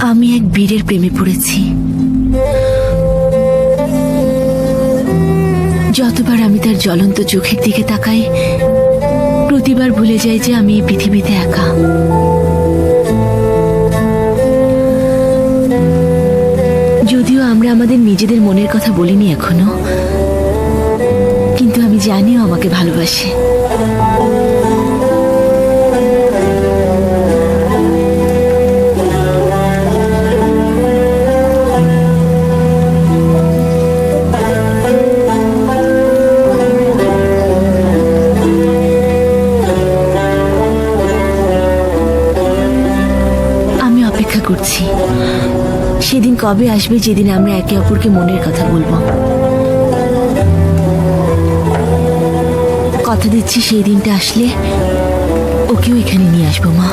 আমি এক বীরের প্রেমে পড়েছি। যতবার আমি তার জ্বলন্ত চোখের দিকে তাকাই, প্রতিবার ভুলে যাই যে আমি এই পৃথিবীতে একা। যদিও আমরা আমাদের নিজেদের মনের কথা বলিনি এখনো, কিন্তু আমি জানিও আমাকে ভালোবাসে। আমি অপেক্ষা করছি সেদিন কবে আসবে যেদিন আমরা একে অপরকে মনের কথা বলবো। কথা দিচ্ছি সেই দিনটা আসলে ওকেও এখানে নিয়ে আসবো মা।